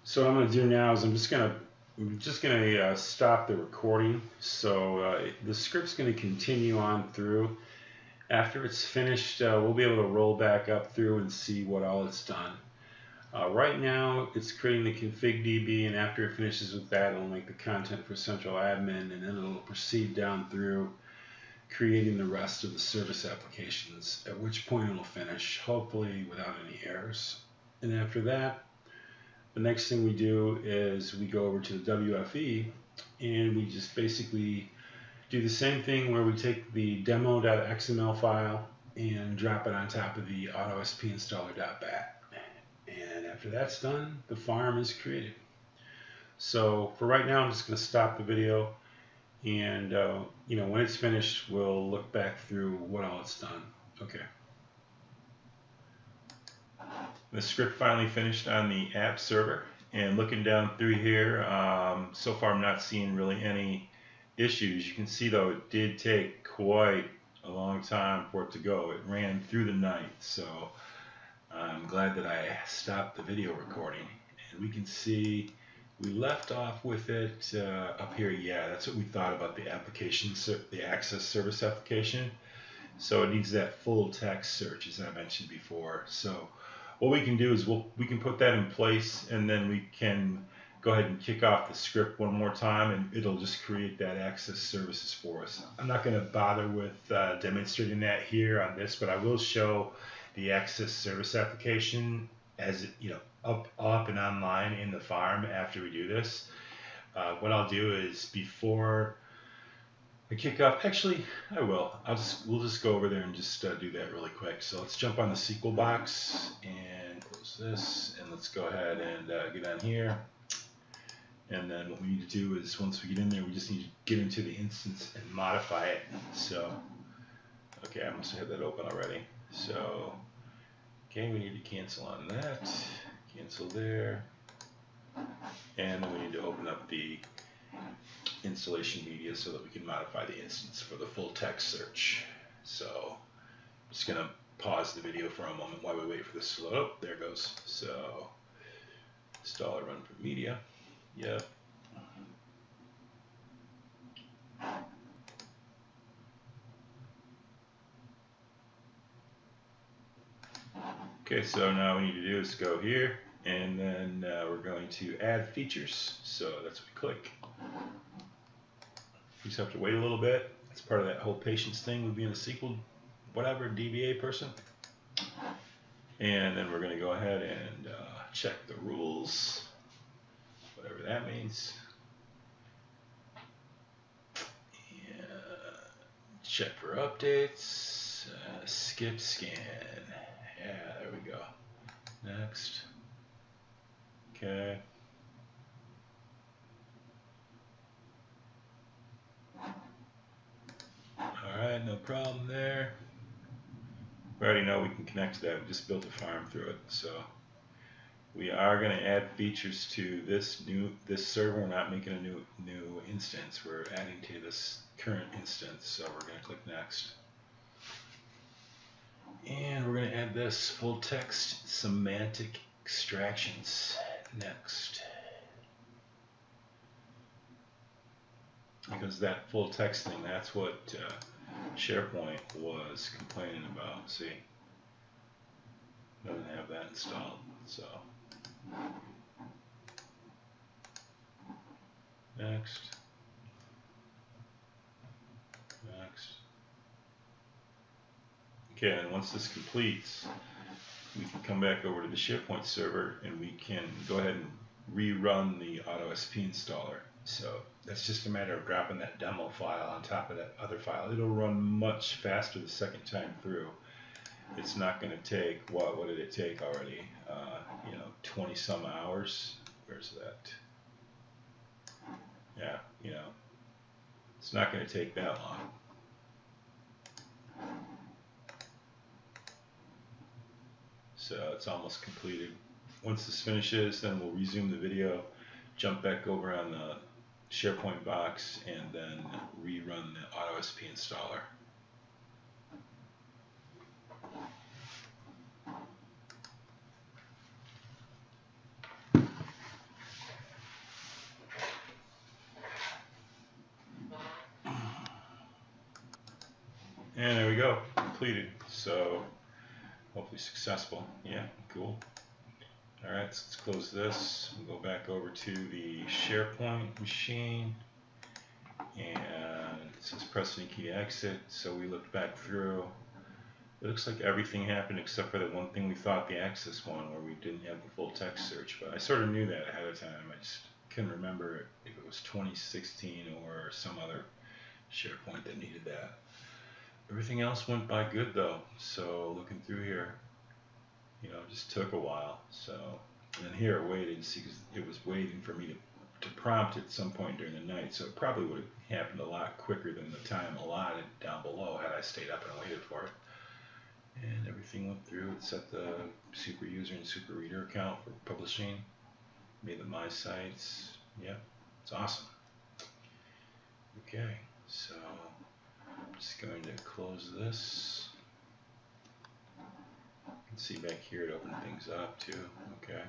Speaker 1: So what I'm going to do now is I'm just going to stop the recording. So the script's going to continue on through. After it's finished, we'll be able to roll back up through and see what all it's done. Right now, it's creating the config DB, and after it finishes with that, it'll make the content for central admin, and then it'll proceed down through creating the rest of the service applications, at which point it'll finish, hopefully without any errors. And after that, the next thing we do is we go over to the WFE, and we just basically do the same thing where we take the demo.xml file and drop it on top of the AutoSPInstaller.bat. And after that's done, the farm is created. So for right now, I'm just going to stop the video, and when it's finished, we'll look back through what all it's done. Okay. The script finally finished on the app server, and looking down through here, so far I'm not seeing really any issues. You can see though it did take quite a long time for it to go. It ran through the night, so I'm glad that I stopped the video recording. And we can see we left off with it up here. Yeah, that's what we thought about the application, the access service application. So it needs that full text search, as I mentioned before. So what we can do is we can put that in place, and then we can go ahead and kick off the script one more time, and it'll just create that access services for us. I'm not going to bother with demonstrating that here on this, but I will show the access service application as up and online in the farm after we do this. What I'll do is before I kick off, actually I will. We'll just go over there and just do that really quick. So let's jump on the SQL box and close this, and let's go ahead and get on here. And then what we need to do is once we get in there, we just need to get into the instance and modify it. So, okay, I must have had that open already. So, okay, we need to cancel on that, cancel there, and then we need to open up the installation media so that we can modify the instance for the full text search. So I'm just going to pause the video for a moment while we wait for this to load up. There it goes. So installer run for media. Yep. Okay, so now what we need to do is go here, and then we're going to add features. So that's what we click. You just have to wait a little bit. It's part of that whole patience thing with being a SQL, whatever, DBA person. And then we're going to go ahead and check the rules, whatever that means. And check for updates. Skip scan. Yeah, there we go. Next. Okay. Alright, no problem there. We already know we can connect to that. We just built a farm through it. So
Speaker 2: we are going to add features to this server. We're not making a new instance. We're adding to this current instance. So we're going to click next. And we're going to add this full text semantic extractions next. Because that full text thing, that's what SharePoint was complaining about. See? Doesn't have that installed. So next. Okay, and once this completes, we can come back over to the SharePoint server and we can go ahead and rerun the AutoSPInstaller. So that's just a matter of dropping that demo file on top of that other file. It'll run much faster the second time through. It's not going to take, what did it take already? 20 some hours. Where's that? Yeah, it's not going to take that long. So it's almost completed. Once this finishes, then we'll resume the video, jump back over on the SharePoint box, and then rerun the AutoSPInstaller. And there we go, completed. So hopefully successful. Yeah, cool. All right, so let's close this. We'll go back over to the SharePoint machine, and it says press any key to exit. So we looked back through. It looks like everything happened except for the one thing we thought, the access one, where we didn't have the full text search. But I sort of knew that ahead of time. I just couldn't remember if it was 2016 or some other SharePoint that needed that. Everything else went by good though. So looking through here, it just took a while. So, and then here it waited, see, because it was waiting for me to prompt at some point during the night. So it probably would have happened a lot quicker than the time allotted down below had I stayed up and waited for it. And everything went through. It set the super user and super reader account for publishing. Made the my sites. Yeah, it's awesome. Okay, so I'm just going to close this. You can see back here it opened things up too. Okay,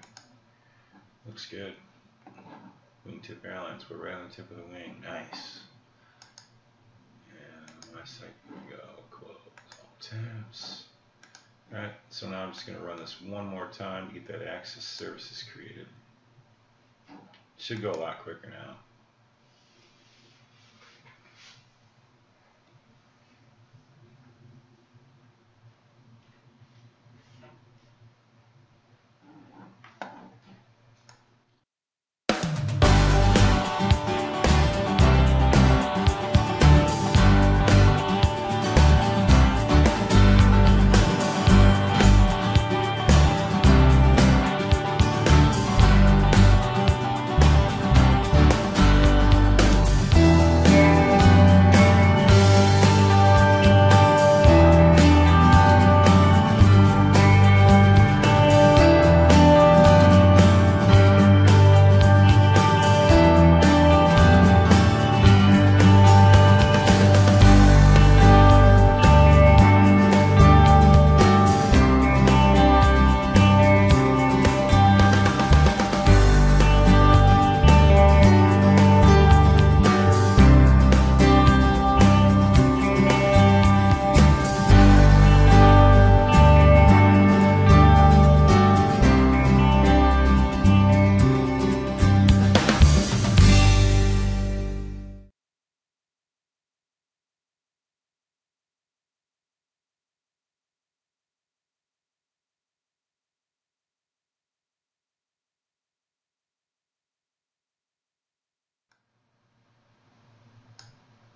Speaker 2: looks good. Wingtip Airlines, we're right on the tip of the wing. Nice. And my site, here we go. Close all tabs. Alright, so now I'm just going to run this one more time to get that access services created. Should go a lot quicker now.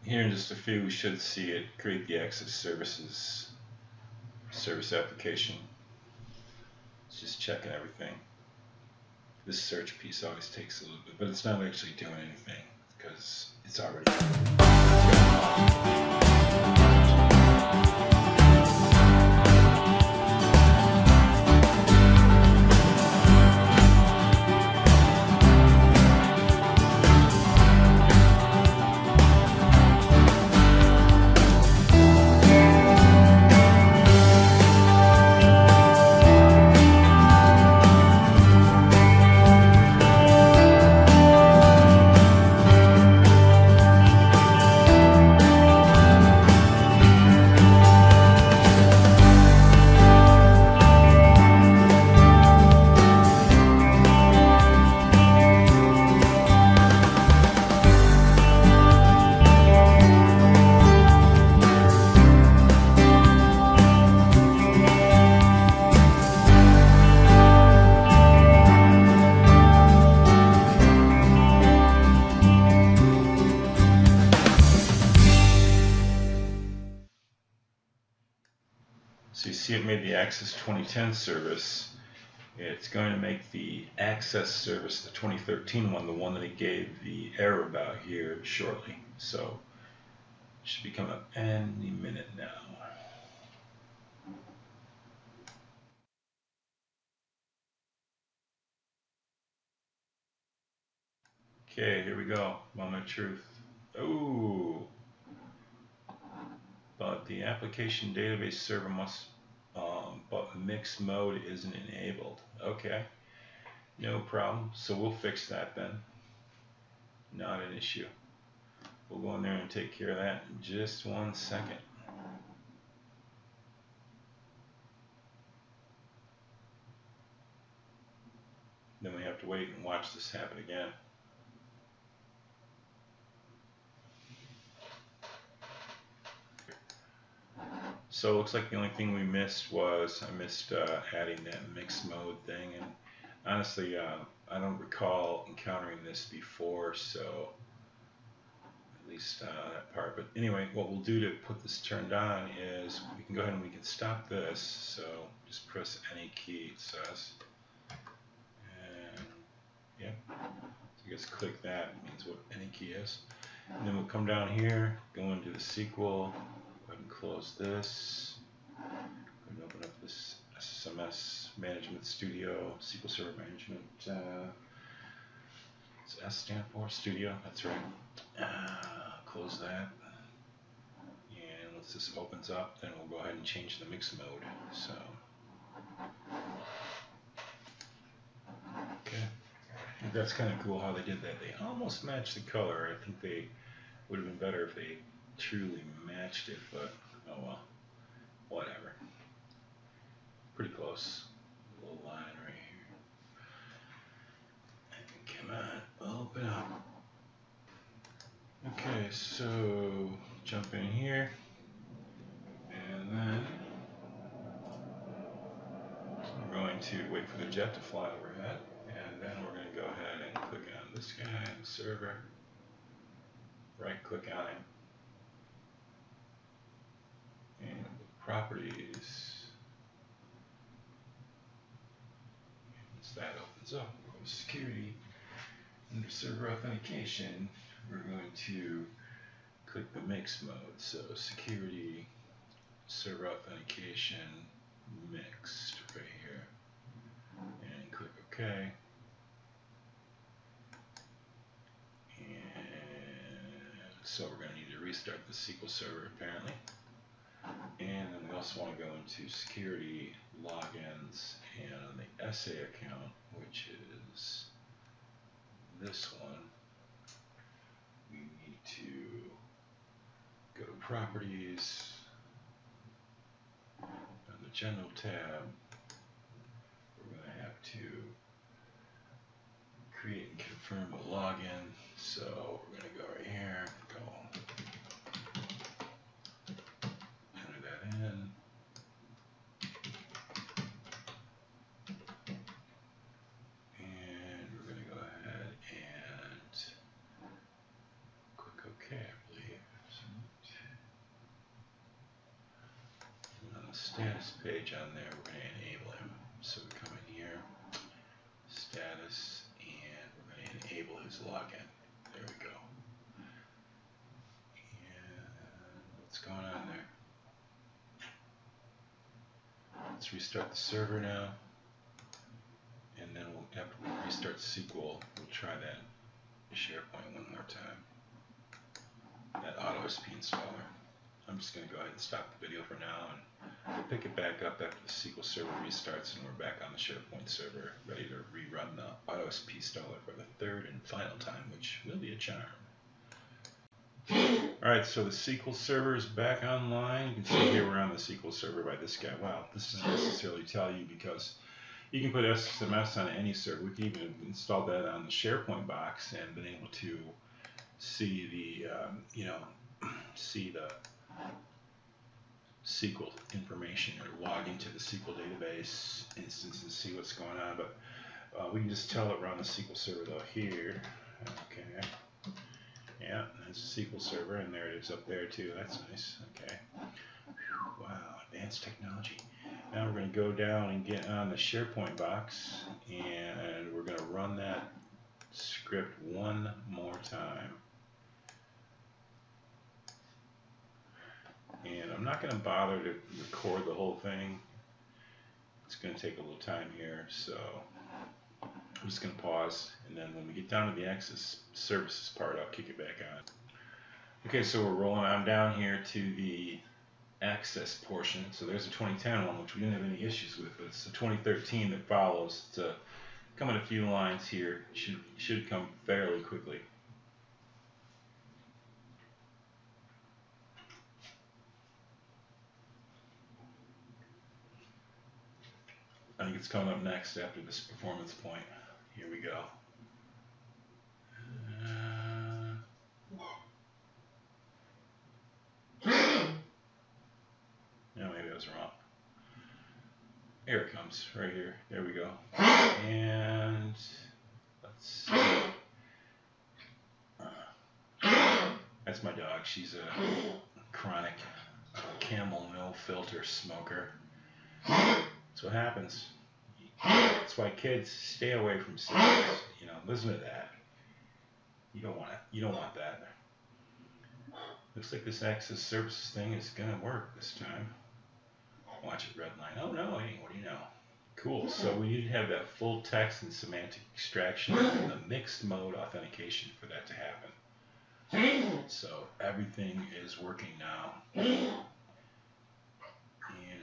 Speaker 2: Here in just a few, we should see it create the access services service application. It's just checking everything. This search piece always takes a little bit, but it's not actually doing anything because it's already. Access 2010 service, it's going to make the Access service, the 2013 one, the one that it gave the error about here shortly. So it should be coming up any minute now. Okay, here we go. Moment of truth. Oh, but the application database server must, but mixed mode isn't enabled. Okay, no problem. So we'll fix that then. Not an issue. We'll go in there and take care of that in just 1 second. Then we have to wait and watch this happen again. So it looks like the only thing we missed was I missed adding that mixed mode thing, and honestly I don't recall encountering this before, so at least that part. But anyway, what we'll do to put this turned on is we can go ahead and we can stop this. So just press any key, it says, and yeah, so you just click that, it means what any key is, and then we'll come down here, go into the SQL. Go ahead and close this. Go ahead and open up this SMS Management Studio, SQL Server Management. What's S stand for? Studio, that's right. Close that. And once this opens up, then we'll go ahead and change the mix mode. So, okay. I think that's kind of cool how they did that. They almost matched the color. I think they would have been better if they truly matched it, but oh well, whatever. Pretty close. A little line right here. Come on, open up. Okay, so jump in here, and then we're going to wait for the jet to fly overhead, and then we're going to go ahead and click on this guy, the server, right click on him, and properties, once that opens up, we'll go to security. Under server authentication, we're going to click the mix mode. So security, server authentication, mixed right here, and click OK. And so we're going to need to restart the SQL server apparently. And then we also want to go into security, logins, and on the SA account, which is this one, we need to go to properties. On the general tab, we're going to have to create and confirm a login. So we're going to go right here, enter that in. And we're going to go ahead and click OK, I believe. And on the status page on there, we're going to enable him. So we come in here, status, and we're going to enable his login. There we go. And what's going on there? Let's restart the server now. And then we'll, after we restart SQL, we'll try that SharePoint one more time. That AutoSPInstaller. I'm just going to go ahead and stop the video for now, and we'll pick it back up after the SQL server restarts and we're back on the SharePoint server, ready to rerun the AutoSPInstaller for the third and final time, which will be a charm. Alright, so the SQL server is back online. You can see here we're on the SQL server by this guy. Wow, this doesn't necessarily tell you because you can put SMS on any server. We can even install that on the SharePoint box and been able to see the, see the SQL information or log into the SQL database instance and see what's going on. But we can just tell it we're on the SQL server though here. Okay. Yeah, that's the SQL server, and there it is up there too. That's nice. Okay. Whew, wow, advanced technology. Now we're going to go down and get on the SharePoint box, and we're going to run that script one more time. And I'm not going to bother to record the whole thing. It's going to take a little time here, so I'm just going to pause, and then when we get down to the access services part, I'll kick it back on. Okay, so we're rolling on down here to the access portion. So there's a 2010 one, which we didn't have any issues with, but it's the 2013 that follows. To come in a few lines here, should come fairly quickly. I think it's coming up next after this performance point. Here we go. No, maybe I was wrong. Here it comes, right here. There we go. And let's see. That's my dog. She's a chronic Camel no filter smoker. That's what happens. That's why kids stay away from cigarettes. You know, listen to that. You don't want it. You don't want that. Looks like this access services thing is gonna work this time. Watch it, red line. Oh no, hey, what do you know? Cool. So we need to have that full text and semantic extraction and the mixed mode authentication for that to happen. So everything is working now. And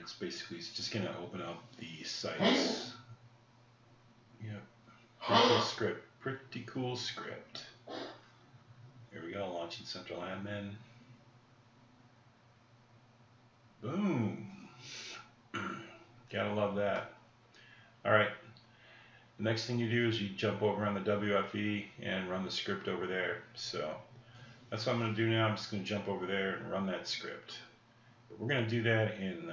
Speaker 2: it's just going to open up the sites. Yep. Pretty cool script. Here we go, launching central admin. Boom. Gotta love that. Alright. The next thing you do is you jump over on the WFE and run the script over there. So that's what I'm going to do now. I'm just going to jump over there and run that script. But we're going to do that in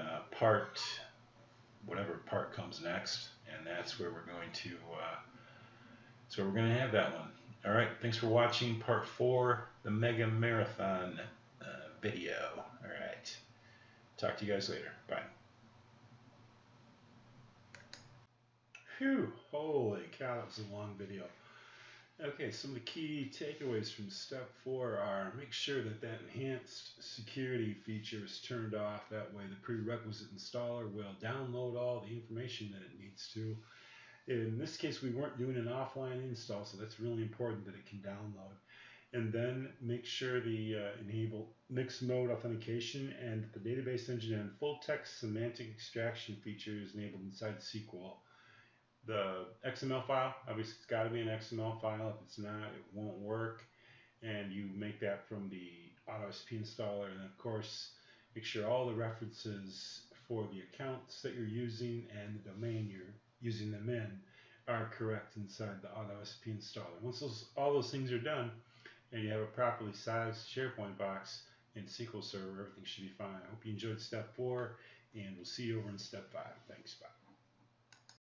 Speaker 2: whatever part comes next, and that's where we're going to have that one. All right, thanks for watching part 4, the Mega Marathon video. All right, talk to you guys later. Bye.
Speaker 1: Phew, holy cow, that was a long video. Okay, some of the key takeaways from step 4 are make sure that enhanced security feature is turned off. That way the Prerequisite Installer will download all the information that it needs to. In this case, we weren't doing an offline install, so that's really important that it can download. And then make sure the enable mixed mode authentication and the database engine and full text semantic extraction feature is enabled inside SQL. The XML file, obviously it's got to be an XML file. If it's not, it won't work. And you make that from the AutoSPInstaller. And of course, make sure all the references for the accounts that you're using and the domain you're using them in are correct inside the AutoSPInstaller. Once all those things are done and you have a properly sized SharePoint box and SQL Server, everything should be fine. I hope you enjoyed step 4, and we'll see you over in step 5. Thanks, bye.